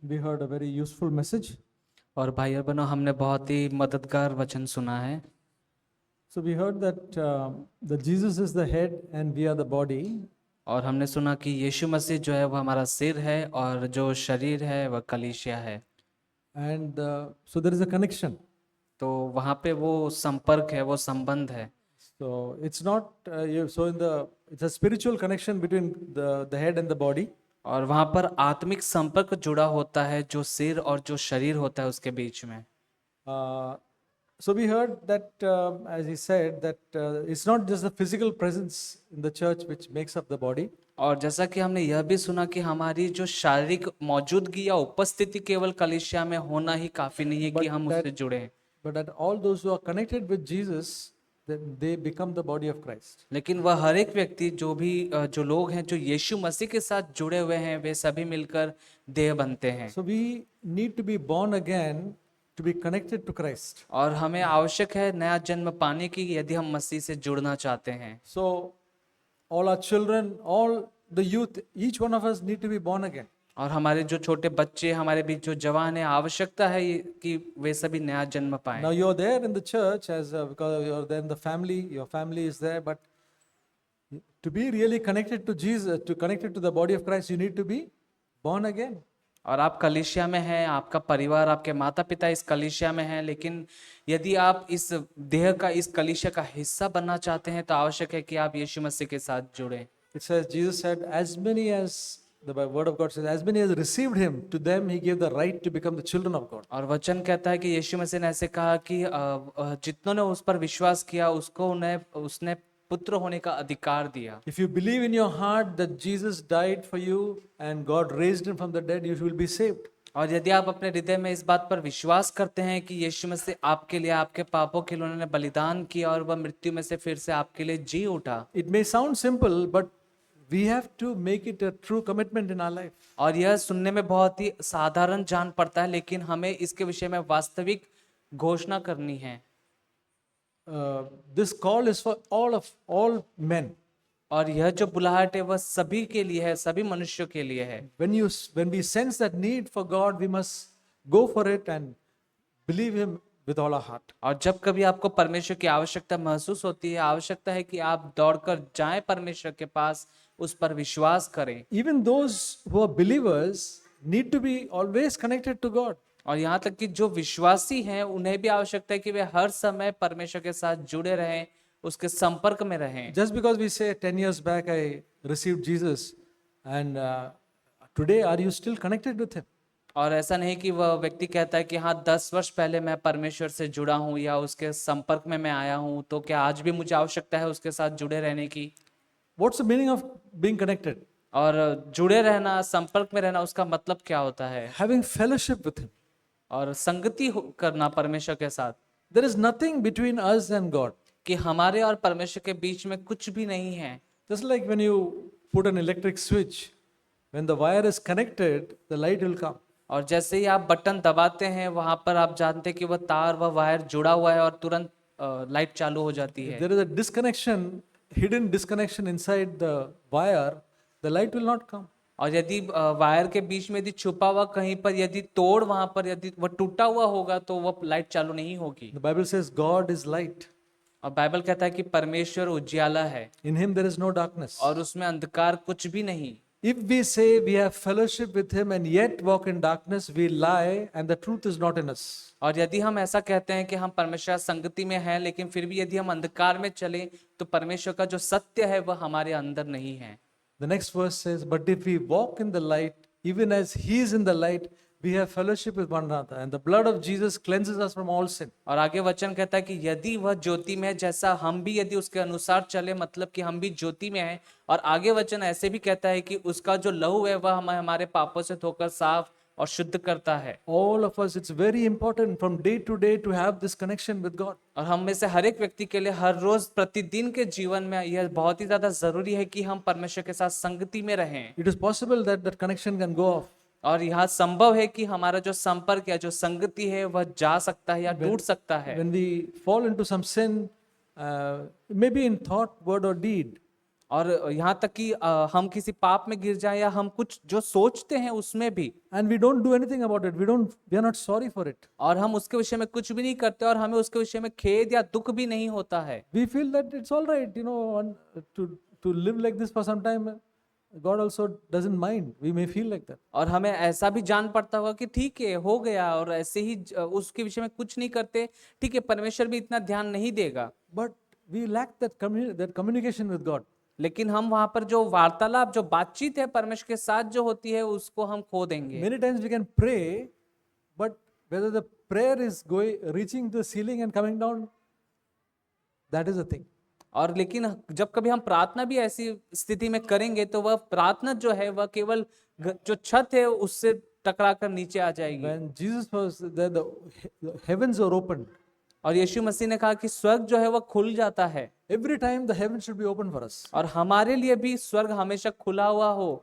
we heard a very useful message. और भाई और बहनों, हमने बहुत ही मददगार वचन सुना है। So we heard that Jesus is the head and we are the body. और हमने सुना कि यीशु मसीह जो है वह हमारा सिर है और जो शरीर है वह कलीसिया है। And so there is a connection. तो वहाँ पे वो संपर्क है, वो संबंध है। So it's not it's a spiritual connection between the head and the body. और वहाँ पर आत्मिक संपर्क जुड़ा होता है जो सिर और जो शरीर होता है उसके बीच में। So we heard that, as he said, that it's not just the physical presence in the church which makes up the body. और जैसा कि हमने यह भी सुना कि हमारी जो शारीरिक मौजूदगी या उपस्थिति केवल कलीसिया में होना ही काफी नहीं है कि हम उससे जुड़े हैं, But that all those who are connected with Jesus, then they become the body of Christ. लेकिन वह हर एक व्यक्ति जो लोग हैं जो यीशु मसीह के साथ जुड़े हुए हैं वे सभी मिलकर देह बनते हैं। So we need to be born again to be connected to Christ. और हमें आवश्यक है नया जन्म पाने की यदि हम मसीह से जुड़ना चाहते हैं। So all our children, all the youth, each one of us need to be born again. और हमारे जो छोटे बच्चे, हमारे बीच जो जवान है, आवश्यकता है कि वे सभी नया जन्म पाएं। Now you are there in the church because you are there in the family, your family is there, but to be really connected to Jesus, to connected to the body of Christ, you need to be born again. और आप कलीसिया में हैं, आपका परिवार, आपके माता पिता इस कलीसिया में हैं, लेकिन यदि आप इस देह का, इस कलीसिया का हिस्सा बनना चाहते हैं तो आवश्यक है कि आप यीशु मसीह के साथ जुड़ें। It says, Jesus said, as many as the word of God says, as many as received him, to them he gave the right to become the children of God. और वचन कहता है कि यीशु मसीह ने ऐसे कहा कि जितनों ने उस पर विश्वास किया उसको उसने पुत्र होने का अधिकार दिया। If you believe in your heart that Jesus died for you and God raised him from the dead, you will be saved. और यदि आप अपने हृदय में इस बात पर विश्वास करते हैं कि यीशु मसीह आपके लिए, आपके पापों के लिए उन्होंने बलिदान किया और वह मृत्यु में से फिर से आपके लिए जी उठा। It may sound simple, but we have to make it a true commitment in our life. और यह सुनने में बहुत ही साधारण जान पड़ता है, लेकिन हमें इसके विषय में वास्तविक घोषणा करनी है। This call is for all men. और यह जो बुलाहट है वह सभी के लिए है, सभी मनुष्यों के लिए है। When we sense that need for God, we must go for it and believe him with all our heart. और जब कभी आपको परमेश्वर की आवश्यकता महसूस होती है, आवश्यकता है कि आप दौड़कर जाएं परमेश्वर के पास, उस पर विश्वास करें। Even those who are believers need to be always connected to God. और यहाँ तक कि जो विश्वासी हैं उन्हें भी आवश्यकता है कि वे हर समय परमेश्वर के साथ जुड़े रहें, उसके संपर्क में रहें। Just because we say 10 years back I received Jesus and today are you still connected with him? और ऐसा नहीं कि वह व्यक्ति कहता है कि हाँ 10 वर्ष पहले मैं परमेश्वर से जुड़ा हूँ या उसके संपर्क में मैं आया हूँ, तो क्या आज भी मुझे आवश्यकता है उसके साथ जुड़े रहने की? What's the meaning of being connected? और जुड़े रहना, संपर्क में रहना, उसका मतलब क्या होता है? Having fellowship with him. और संगति करना परमेश्वर के साथ। There is nothing between us and God. कि हमारे और परमेश्वर के बीच में कुछ भी नहीं है। Just like when you put an electric switch, when the wire is connected, the light will come. और जैसे ही आप बटन दबाते हैं वहां पर आप जानते हैं कि वह तार, वह वायर जुड़ा हुआ है और तुरंत लाइट चालू हो जाती है। There is a disconnection, hidden disconnection inside the wire, the light will not come. और यदि वायर के बीच में यदि छुपा हुआ कहीं पर यदि तोड़ वहां पर यदि वह टूटा हुआ होगा तो वह लाइट चालू नहीं होगी। The Bible says God is light. और बाइबल कहता है कि परमेश्वर उजियाला है। In him there is no darkness. और उसमें अंधकार कुछ भी नहीं। If we say we have fellowship with him and yet walk in darkness, we lie and the truth is not in us. और यदि हम ऐसा कहते हैं कि हम परमेश्वर संगति में हैं, लेकिन फिर भी यदि हम अंधकार में चलें तो परमेश्वर का जो सत्य है वह हमारे अंदर नहीं है। The next verse says, but if we walk in the light, even as he is in the light, we have fellowship with one another, and the blood of Jesus cleanses us from all sin. और आगे वचन कहता है कि यदि वह ज्योति में है जैसा हम भी यदि उसके अनुसार चले, मतलब कि हम भी ज्योति में हैं। और आगे वचन ऐसे भी कहता है कि उसका जो लहू है वह हमें हमारे पापों से धोकर साफ और शुद्ध करता है। All of us, it's very important from day to day to have this connection with God. और हम में से हर एक व्यक्ति के लिए हर रोज प्रतिदिन के जीवन में यह बहुत ही ज्यादा जरूरी है कि हम परमेश्वर के साथ संगति में रहें। It is possible that that connection can go off. और यह संभव है कि हमारा जो संपर्क या जो संगति है वह जा सकता है या टूट सकता है। When we fall into some sin, maybe in thought, word or deed, और यहाँ तक कि हम किसी पाप में गिर जाएं या हम कुछ जो सोचते हैं उसमें भी, and we don't do anything about it. We are not sorry for it. और हम उसके विषय में कुछ भी नहीं करते और हमें उसके विषय में खेद या दुख भी नहीं होता है। We feel that it's all right, to live like this for some time. God also doesn't mind. We may feel like that. और हमें ऐसा भी जान पड़ता होगा कि ठीक है, हो गया, और ऐसे ही उसके विषय में कुछ नहीं करते, ठीक है, परमेश्वर भी इतना ध्यान नहीं देगा। But we lack that communication with God. लेकिन हम वहां पर जो वार्तालाप, जो बातचीत है परमेश्वर के साथ जो होती है, उसको हम खो देंगे। Many times we can pray, but whether the prayer is reaching the ceiling and coming down, that is the thing. और लेकिन जब कभी हम प्रार्थना भी ऐसी स्थिति में करेंगे तो वह प्रार्थना जो है वह केवल जो छत है उससे टकरा कर नीचे आ जाएगी। When Jesus was there, the heavens were opened. और यीशु मसीह ने कहा कि स्वर्ग जो है वह खुल जाता है, Every time the heavens should be open for us. और हमारे लिए भी स्वर्ग हमेशा खुला हुआ हो।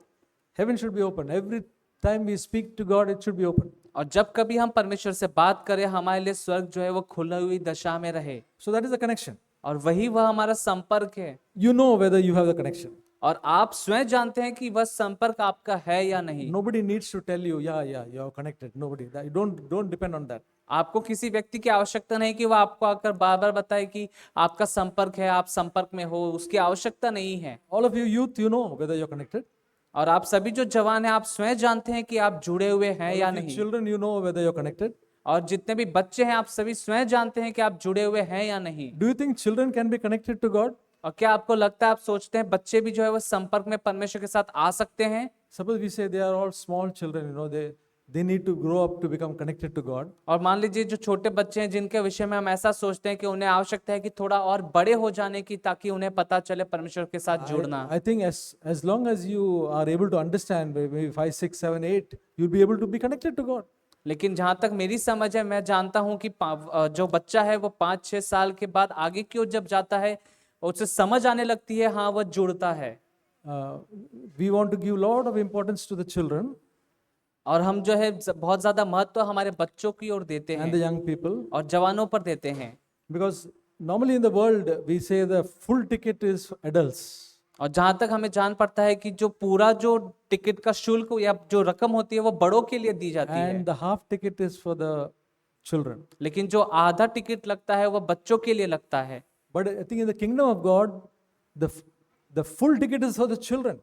Heaven should be open. Every time we speak to God, it should be open. और जब कभी हम परमेश्वर से बात करें, हमारे लिए स्वर्ग जो है वो खुली हुई दशा में रहे। So that is the connection. और वही वह हमारा संपर्क है। You know whether you have the connection. और आप स्वयं जानते हैं कि वह संपर्क आपका है या नहीं। Nobody needs to tell you, yeah, you are connected. Nobody. Don't depend on that. आपको किसी व्यक्ति की आवश्यकता नहीं कि वह आपको आकर बार बार बताए कि आपका संपर्क है, आप संपर्क में हो, उसकी आवश्यकता नहीं है। All of you youth, you know whether you are connected. और आप सभी जो जवान हैं, आप स्वयं जानते हैं कि आप जुड़े हुए हैं या You नहीं। children, you know whether you are connected. और जितने भी बच्चे हैं, आप सभी स्वयं जानते हैं कि आप जुड़े हुए हैं या नहीं। Do you think children can be connected to God? और क्या आपको लगता है, आप सोचते हैं बच्चे भी जो है वो संपर्क में परमेश्वर के साथ आ सकते हैं? Suppose we say they are all small children, they need to grow up to become connected to God. और मान लीजिए जो छोटे बच्चे हैं जिनके विषय में हम ऐसा सोचते हैं कि उन्हें आवश्यकता है कि थोड़ा और बड़े हो जाने की, ताकि उन्हें पता चले परमेश्वर के साथ जुड़ना। I think as long as you are able to understand, maybe 5, 6, 7, 8, you'll be able to be connected to God. लेकिन जहां तक मेरी समझ है, मैं जानता हूं कि जो बच्चा है वो 5-6 साल के बाद आगे की ओर जब जाता है, उसे समझ आने लगती है, हाँ वह जुड़ता है। We want to give lot of importance to the children और हम जो है बहुत ज्यादा महत्व हमारे बच्चों की ओर देते and the हैं young people, और जवानों पर देते हैं। because normally in the world we say the full ticket is for adults. और जहां तक हमें जान पड़ता है कि जो पूरा जो टिकट का शुल्क या जो रकम होती है वो बड़ों के लिए दी जाती है, And the half ticket is for the children. लेकिन जो आधा टिकट लगता है वो बच्चों के लिए लगता है। But I think in the kingdom of God, the full ticket is for the children.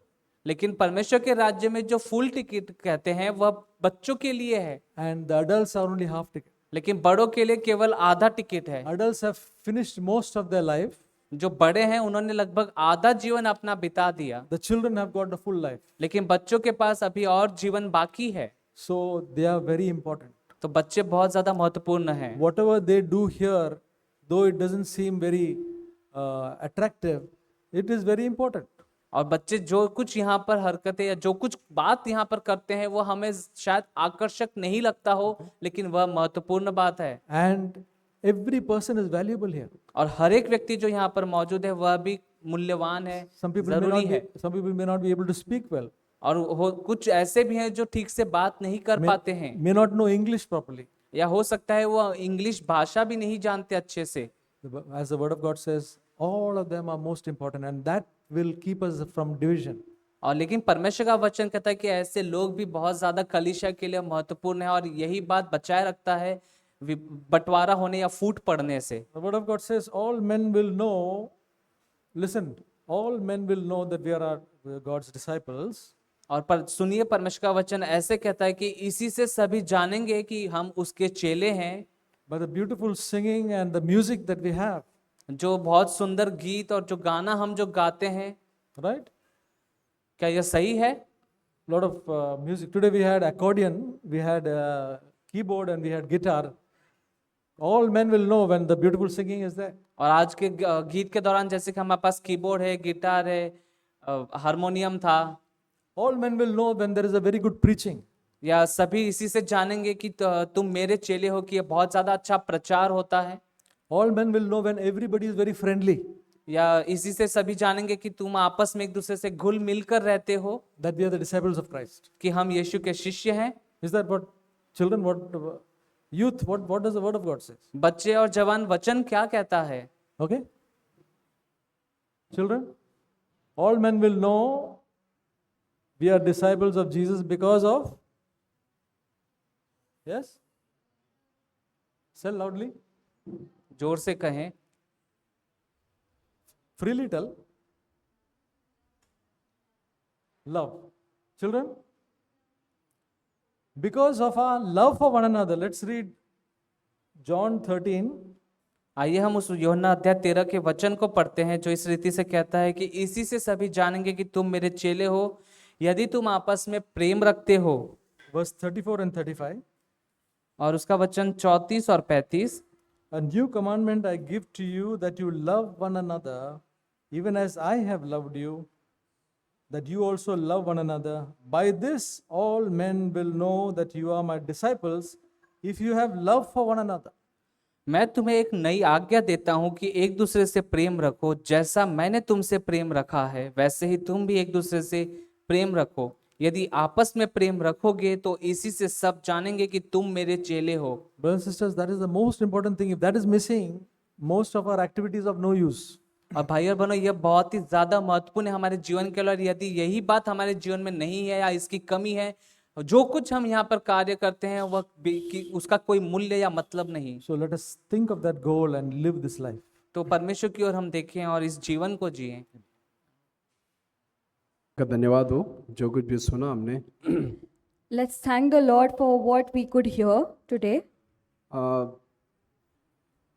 लेकिन परमेश्वर के राज्य में जो फुल टिकट कहते हैं वह बच्चों के लिए है, And the adults are only half ticket. लेकिन बड़ों के लिए केवल आधा टिकट है। Adults have finished most of their life. जो बड़े हैं उन्होंने लगभग आधा जीवन अपना बिता दिया, The children have got the full life. लेकिन बच्चों के पास अभी और जीवन बाकी है। So they are very important. तो बच्चे बहुत ज्यादा महत्वपूर्ण हैं। Whatever they do here, though it doesn't seem very attractive, it is very important. और बच्चे जो कुछ यहाँ पर हरकतें या जो कुछ बात यहाँ पर करते हैं वो हमें शायद आकर्षक नहीं लगता हो, लेकिन वह महत्वपूर्ण बात है। And every person is valuable here. और हर एक व्यक्ति जो यहाँ पर मौजूद है वह भी मूल्यवान है, Some people may जरूरी not है। some people may not be able to speak well, और कुछ ऐसे भी हैं जो ठीक से बात नहीं कर पाते हैं, may not know English properly. या हो सकता है वो इंग्लिश भाषा भी नहीं जानते अच्छे से। As the word of God says, all of them are most important, and that will keep us from division. और लेकिन परमेश्वर का वचन कहता है कि ऐसे लोग भी बहुत ज्यादा कलीसिया के लिए महत्वपूर्ण है, और यही बात बचाए रखता है बंटवारा होने या फूट पड़ने से। The word of God says, all men will know, listen, all men will know that we are God's disciples. और पर सुनिए, परमेश्वर का वचन ऐसे कहता है कि इसी से सभी जानेंगे कि हम उसके चेले हैं। By the beautiful singing and the music that we have, जो बहुत सुंदर गीत और जो गाना हम जो गाते हैं, right? क्या यह सही है? Lot of music. Today we had accordion, we had keyboard, and we had guitar. All men will know when the beautiful singing is there. और आज के गीत के दौरान जैसे कि हमारे पास कीबोर्ड है, गिटार है, हारमोनियम था, All men will know when there is a very good preaching. या सभी इसी से जानेंगे कि तुम मेरे चेले हो, कि ये बहुत ज्यादा अच्छा प्रचार होता है। All men will know when everybody is very friendly, या इसी से सभी जानेंगे कि तुम आपस में एक दूसरे से घुल मिलकर रहते हो, that we are the disciples of Christ. कि हम यीशु के शिष्य हैं। Is that what children, what youth, what does the word of God say? बच्चे और जवान वचन क्या कहता है? Okay? Children? all men will know we are disciples of Jesus because of, yes? Say loudly. जोर से कहें. Freely tell. Love. Children, because of our love for one another, let's read John 13. आइए हम उस यूहन्ना अध्याय 13 के वचन को पढ़ते हैं जो इस रीति से कहता है कि इसी से सभी जानेंगे कि तुम मेरे चेले हो यदि तुम आपस में प्रेम रखते हो. Verse 34 and 35. और उसका वचन 34 और 35. A new commandment I give to you, that you love one another, even as I have loved you, that you also love one another. By this all men will know that you are my disciples, if you have love for one another. मैं तुम्हें एक नई आज्ञा देता हूं कि एक दूसरे से प्रेम रखो. जैसा मैंने तुमसे प्रेम रखा है वैसे ही तुम भी एक दूसरे से प्रेम रखो. यदि आपस में प्रेम रखोगे तो इसी से सब जानेंगे कि तुम मेरे चेले हो. Brothers and sisters, that is the most important thing. If that is missing, most of our activities of no use. और भाई और बहनों, यह बहुत ही ज्यादा महत्वपूर्ण है हमारे जीवन के लिए. और यदि यही बात हमारे जीवन में नहीं है या इसकी कमी है, जो कुछ हम यहाँ पर कार्य करते हैं वह उसका कोई मूल्य या मतलब नहीं. So let us think of that goal and live this life. तो परमेश्वर की ओर हम देखें और इस जीवन को जिएं. का धन्यवाद हो जो कुछ भी सुना हमने. Let's thank the Lord for what we could hear today.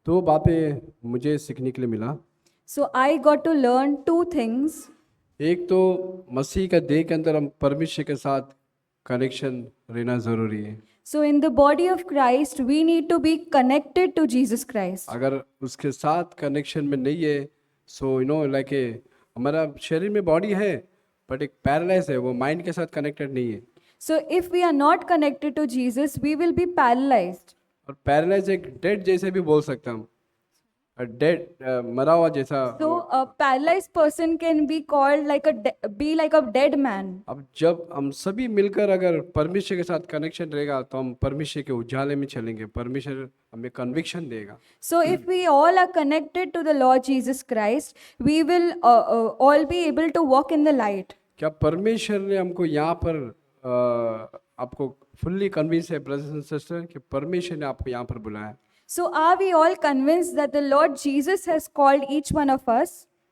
दो बातें मुझे सीखने के लिए मिला. So I got to learn two things. एक तो मसीह का देह के अंदर हम परमेश्वर के साथ कनेक्शन रहना ज़रूरी है. So in the body of Christ, we need to be connected to Jesus Christ. अगर उसके साथ कनेक्शन में नहीं है, सो लाइक हमारा शरीर में बॉडी है बट एक पैरालाइज है, वो माइंड के साथ कनेक्टेड नहीं है. So if we are not connected to Jesus, we will be paralyzed. और पैरालाइज एक डेड जैसे भी बोल सकते हैं हम. डेड मरा हुआ जैसा. So a paralyzed person can be called like a dead man. अब जब हम सभी मिलकर अगर परमेश्वर के साथ कनेक्शन रहेगा तो हम परमेश्वर के उजाले में चलेंगे. परमेश्वर हमें कन्विक्शन देगा. So if we all are connected to the Lord Jesus Christ, we will all be able to walk in the light. क्या परमेश्वर ने हमको यहाँ पर आपको फुल्ली कन्विंस है ब्रदर्स एंड सिस्टर कि परमेश्वर ने आपको यहाँ पर बुलाया. So are we all convinced that the Lord Jesus has called each one of us?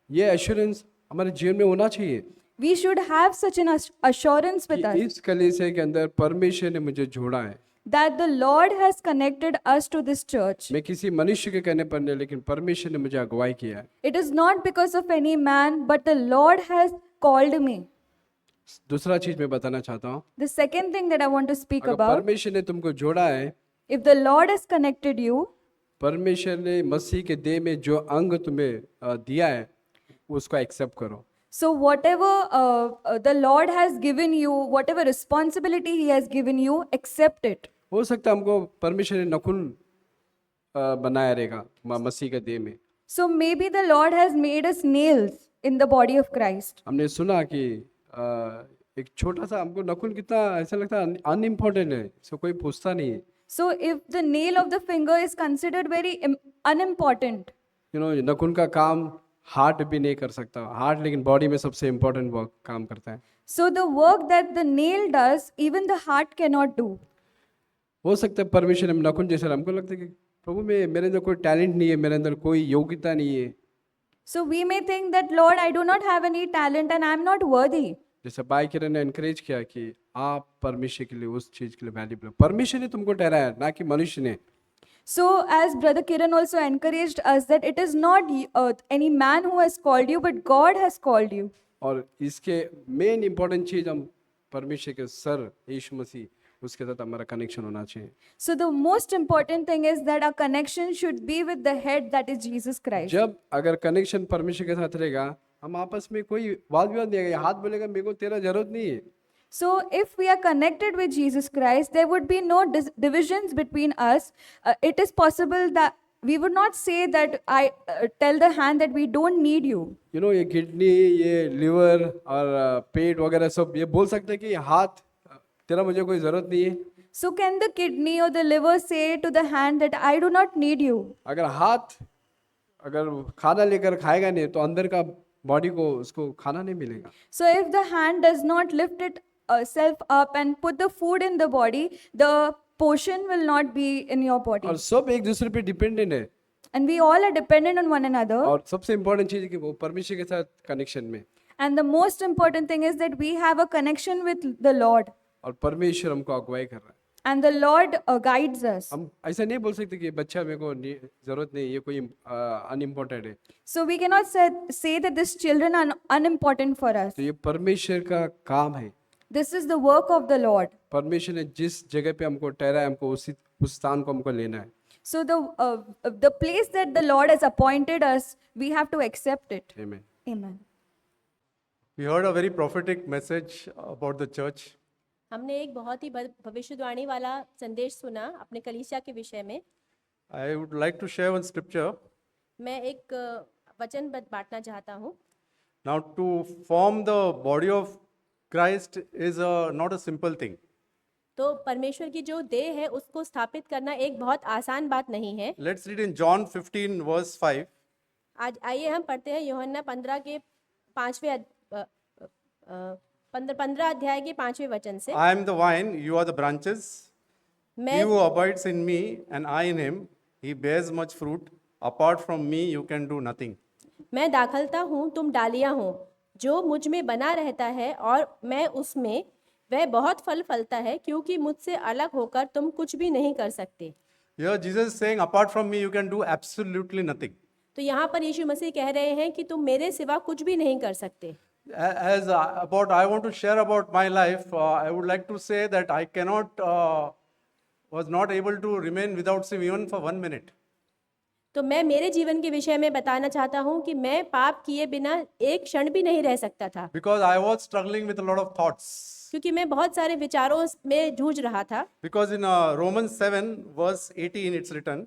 ये एश्योरेंस हमारे जीवन में होना चाहिए. We should have such an assurance with कि us इस कलीसिया के अंदर परमेश्वर ने मुझे जोड़ा है. that the Lord has connected us to this church. मैं किसी मनुष्य के कहने पर नहीं, लेकिन परमेश्वर ने मुझे अगुवाई किया है. It is not because of any man, but the Lord has called me. दूसरा चीज मैं बताना चाहता हूँ. The second thing that I want to speak अगर about, परमेश्वर ने तुमको जोड़ा है, if the Lord has connected you, परमेश्वर ने मसीह के देह में जो अंग तुम्हें दिया है उसको एक्सेप्ट करो. so whatever the Lord has given you, whatever responsibility He has given you, accept it. हो सकता है हमको परमेश्वर ने नखुन बनाया रहेगा मसीह के देह में. So maybe the Lord has made us nails in the body of Christ. हमने सुना कि एक छोटा सा हमको नखुन कितना ऐसा लगता है अनइम्पोर्टेंट है, इसको कोई पूछता नहीं है. So if the nail of the finger is considered very unimportant, नखुन का काम हार्ट भी नहीं कर सकता. हार्ट लेकिन बॉडी में सबसे इम्पोर्टेंट वर्क काम करता है. so the work that the nail does, even the heart cannot do. हो सकता है परमेश्वर ने नखुन जैसे हमको लगता है कि प्रभु में मेरे अंदर कोई टैलेंट नहीं है, मेरे अंदर कोई योग्यता नहीं है. So we may think that, Lord, I do not have any talent and I am not worthy. जैसे भाई किरण ने एनकरेज किया कि आप परमेश्वर के लिए उस चीज के लिए वैल्यूबल हो. परमेश्वर ने तुमको ठहराया, ना कि मनुष्य ने. So as Brother Kiran also encouraged us that it is not any man who has called you, but God has called you. और इसके मेन इंपॉर्टेंट चीज हम परमेश्वर के सर यीशु मसीह, उसके साथ हमारा कनेक्शन होना चाहिए. So the most important thing is that our connection should be with the head, that is Jesus Christ. जब अगर कनेक्शन परमेश्वर के साथ रहेगा, हम आपस में कोई वाद विवाद नहीं आएगा. हाथ बोलेगा मेरे को तेरा जरूरत नहीं है. So if we are connected with Jesus Christ, there would be no divisions between us. It is possible that we would not say that I tell the hand that we don't need you. ये kidney, ये liver और पेट वगैरह सब ये बोल सकते हैं कि हाथ तेरा मुझे कोई जरूरत नहीं है. So can the kidney or the liver say to the hand that I do not need you? अगर हाथ अगर खाना लेकर खाएगा नहीं तो अंदर का बॉडी को उसको खाना नहीं मिलेगा। So if the hand does not lift it self up and put the food in the body, the portion will not be in your body. और सब एक दूसरे पे डिपेंडेंट है। And we all are dependent on one another. और सबसे important चीज़ है कि वो परमेश्वर के साथ कनेक्शन में, And the most important thing is that we have a connection with the Lord. और परमेश्वर हमको अगुवाई कर रहा है। And the Lord guides us. हम ऐसा नहीं बोल सकते कि बच्चा मेरे को जरूरत नहीं, ये कोई अनइम्पोर्टेंट है। So we cannot say that these children are unimportant for us. तो ये परमेश्वर का काम है। This is the work of the Lord. परमेश्वर ने जिस जगह पे हमको ठहरा है, हमको उस स्थान को हमको लेना है। So the place that the Lord has appointed us, we have to accept it. Amen. Amen. We heard a very prophetic message about the church. हमने एक बहुत ही भविष्यवाणी वाला संदेश सुना अपने कलीसिया के विषय में। I would like to share one scripture. मैं एक वचन बांटना चाहता हूँ। Now, to form the body of Christ is not a simple thing. तो परमेश्वर की जो देह है उसको स्थापित करना एक बहुत आसान बात नहीं है। Let's read in John 15 verse 5. आज आइए हम पढ़ते हैं यूहन्ना 15 के 15 अध्याय के 5वें वचन से। I am the vine, you are the branches. He मैं who abides in me and I in him, he bears much fruit. Apart from me, you can do nothing. मैं दाखलता हूँ, तुम डालियाँ हो। जो मुझ में बना रहता है और मैं उसमें, वह बहुत फल फलता है, क्योंकि मुझसे अलग होकर तुम कुछ भी नहीं कर सकते। Here Jesus is saying, apart from me, you can do absolutely nothing. तो यहाँ पर यीशु मसीह कह रहे हैं कि तुम मेरे सिवा कुछ भी नहीं कर सकते। As about I want to share about my life, I would like to say that I was not able to remain without sin even for 1 minute. तो मैं मेरे जीवन के विषय में बताना चाहता हूँ कि मैं पाप किए बिना एक क्षण भी नहीं रह सकता था, Because I was struggling with a lot of thoughts. क्योंकि मैं बहुत सारे विचारों में जूझ रहा था। Because in Romans 7 verse 18 it's written,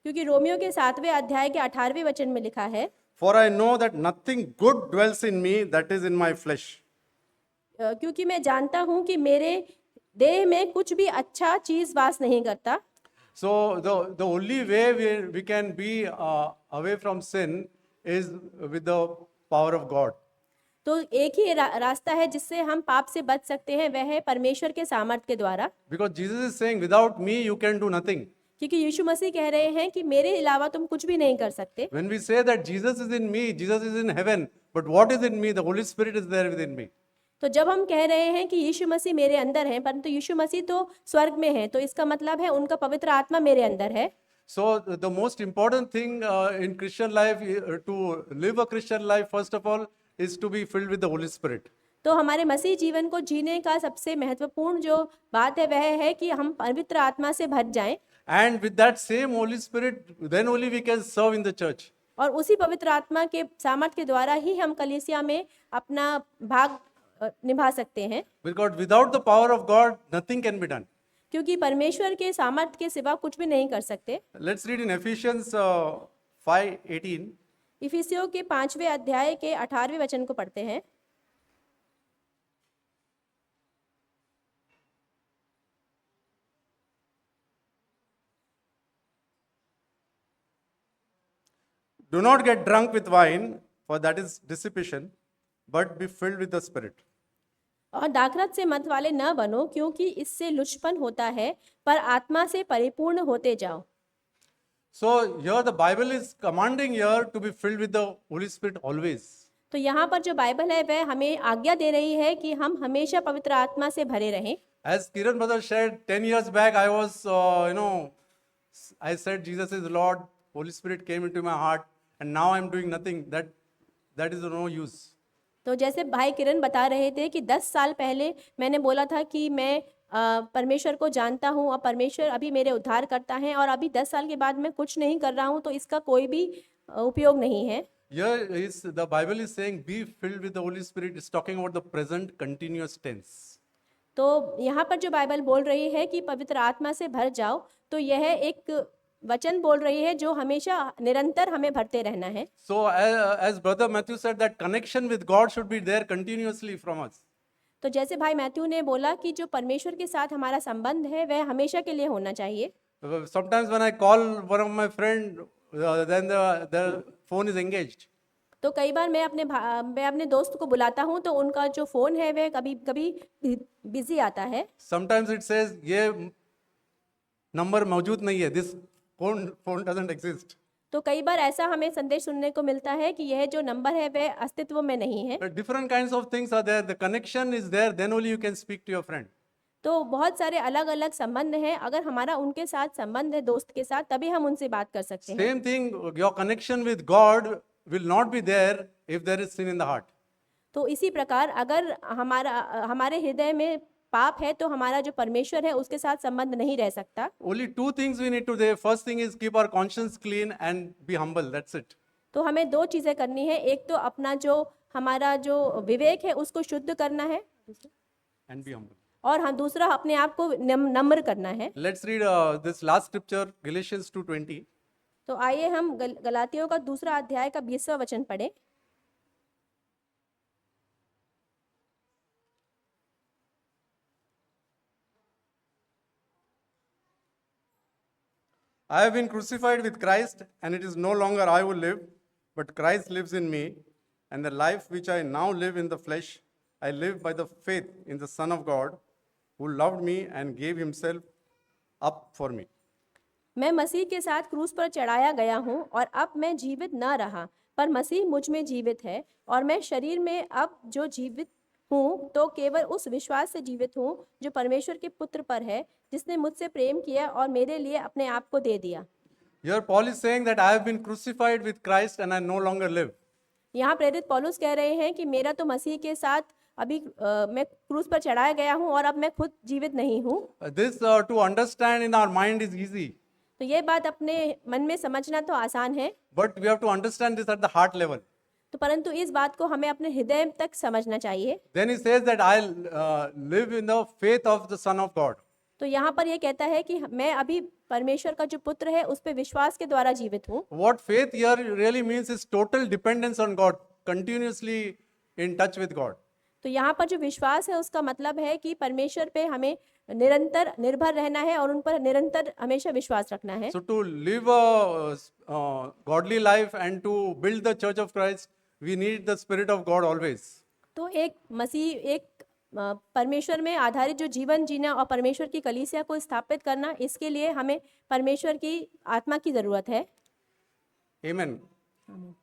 क्योंकि रोमियो के 7वें अध्याय के 18वें वचन में लिखा है, For I know that nothing good dwells in me, that is in my flesh. क्योंकि मैं जानता हूँ कि मेरे देह में कुछ भी अच्छा चीज वास नहीं करता। So the only way we can be away from sin is with the power of God. तो एक ही रास्ता है जिससे हम पाप से बच सकते हैं, वह है परमेश्वर के सामर्थ के द्वारा। Because Jesus is saying, without me you can do nothing. क्योंकि यीशु मसीह कह रहे हैं कि मेरे अलावा तुम कुछ भी नहीं कर सकते। When we say that Jesus is in me, Jesus is in heaven, but what is in me? The Holy Spirit is there within me. तो जब हम कह रहे हैं कि यीशु मसीह मेरे अंदर है, परंतु यीशु मसीह तो स्वर्ग में है, तो इसका मतलब है उनका पवित्र आत्मा मेरे अंदर है। So the most important thing in Christian life, to live a Christian life, first of all, is to be filled with the Holy Spirit. तो हमारे मसीह जीवन को जीने का सबसे महत्वपूर्ण जो बात है वह है कि हम पवित्र आत्मा से भर जाएं, And with that same Holy Spirit, then only we can serve in the church. और उसी पवित्र आत्मा के सामर्थ के द्वारा ही हम कलीसिया में अपना भाग निभा सकते हैं। Because without the power of God, nothing can be done. क्योंकि परमेश्वर के सामर्थ के सिवा कुछ भी नहीं कर सकते। Let's read in Ephesians 5:18. इफिसियों के 5वें अध्याय के 18वें वचन को पढ़ते हैं। Do not get drunk with wine, for that is dissipation, but be filled with the Spirit. और दाखरस से मत वाले न बनो, क्योंकि इससे लुचपन होता है, पर आत्मा से परिपूर्ण होते जाओ। So here the Bible is commanding here to be filled with the Holy Spirit always. तो यहाँ पर जो बाइबल है वह हमें आज्ञा दे रही है कि हम हमेशा पवित्र आत्मा से भरे रहें। As Kiran brother shared 10 years back, I was, I said Jesus is Lord, Holy Spirit came into my heart, and now I'm doing nothing. That is no use. तो जैसे भाई किरण बता रहे थे कि 10 साल पहले मैंने बोला था कि मैं परमेश्वर को जानता हूँ और परमेश्वर अभी मेरे उद्धार करता है, और अभी 10 साल के बाद मैं कुछ नहीं कर रहा हूँ, तो इसका कोई भी उपयोग नहीं है। Here is the Bible is saying, be filled with the Holy Spirit. It's talking about the present continuous tense. तो यहाँ पर जो बाइबल बोल रही है कि पवित्र आत्मा से भर जाओ, तो यह एक वचन बोल रही है जो हमेशा निरंतर हमें भरते रहना है। So as brother Matthew said, that connection with God should be there continuously from us. तो जैसे भाई मैथ्यू ने बोला कि जो परमेश्वर के साथ हमारा संबंध है वह हमेशा के लिए होना चाहिए। Sometimes when I call one of my friend, then the phone is engaged. तो कई बार मैं अपने दोस्त को बुलाता हूँ तो उनका जो फ़ोन है वह कभी कभी बिजी आता है। Sometimes it says ये नंबर मौजूद नहीं है, दिस फोन डजंट एग्जिस्ट. तो कई बार ऐसा हमें संदेश सुनने को मिलता है कि यह जो नंबर है वह अस्तित्व में नहीं है। Different kinds of things are there. The connection is there, then only you can speak to your friend. तो बहुत सारे अलग अलग संबंध हैं, अगर हमारा उनके साथ संबंध है दोस्त के साथ तभी हम उनसे बात कर सकते हैं। Same thing, your connection with God will not be there if there is sin in the heart. तो इसी प्रकार अगर हमारे हृदय में पाप है तो हमारा जो परमेश्वर है उसके साथ संबंध नहीं रह सकता। Only two things we need to do. First thing is keep our conscience clean and be humble. That's it. तो हमें दो चीजें करनी है, एक तो अपना जो हमारा जो विवेक है उसको शुद्ध करना है And be humble. और हम दूसरा अपने आप को नम्र करना है। Let's read this last scripture, Galatians 2:20. तो आइए हम गलातियों का दूसरा अध्याय का 20वां वचन पढ़ें। I have been crucified with Christ, and it is no longer I who live, but Christ lives in me. And the life which I now live in the flesh, I live by the faith in the Son of God, who loved me and gave himself up for me. मैं मसीह के साथ क्रूस पर चढ़ाया गया हूँ और अब मैं जीवित न रहा, पर मसीह मुझ में जीवित है, और मैं शरीर में अब जो जीवित हूँ तो केवल उस विश्वास से जीवित हूँ जो परमेश्वर के पुत्र पर है, जिसने मुझसे प्रेम किया और मेरे लिए अपने आप को दे दिया। Here Paul is saying that I have been crucified with Christ and I no longer live. यहाँ प्रेरित पौलुस कह रहे हैं कि मेरा तो मसीह के साथ अभी मैं क्रूस पर चढ़ाया गया हूँ और अब मैं खुद जीवित नहीं हूँ। This to understand in our mind is easy, तो ये बात अपने मन में समझना तो आसान है, but we have to understand this at the heart level. तो परंतु इस बात को हमें अपने हृदय तक समझना चाहिए। Then he says that I live in the faith of the Son of God. तो यहाँ पर ये कहता है कि मैं अभी परमेश्वर का जो पुत्र है उस पे विश्वास के द्वारा जीवित हूँ। What faith here really means is total dependence on God, continuously in touch with God. तो यहाँ पर जो विश्वास है उसका मतलब है कि परमेश्वर पे हमें निरंतर निर्भर रहना है और उन पर निरंतर हमेशा विश्वास रखना है। So to live a godly life and to build the church of Christ, we need the Spirit of God always. तो एक परमेश्वर में आधारित जो जीवन जीना और परमेश्वर की कलीसिया को स्थापित करना, इसके लिए हमें परमेश्वर की आत्मा की जरूरत है। Amen. आमीन।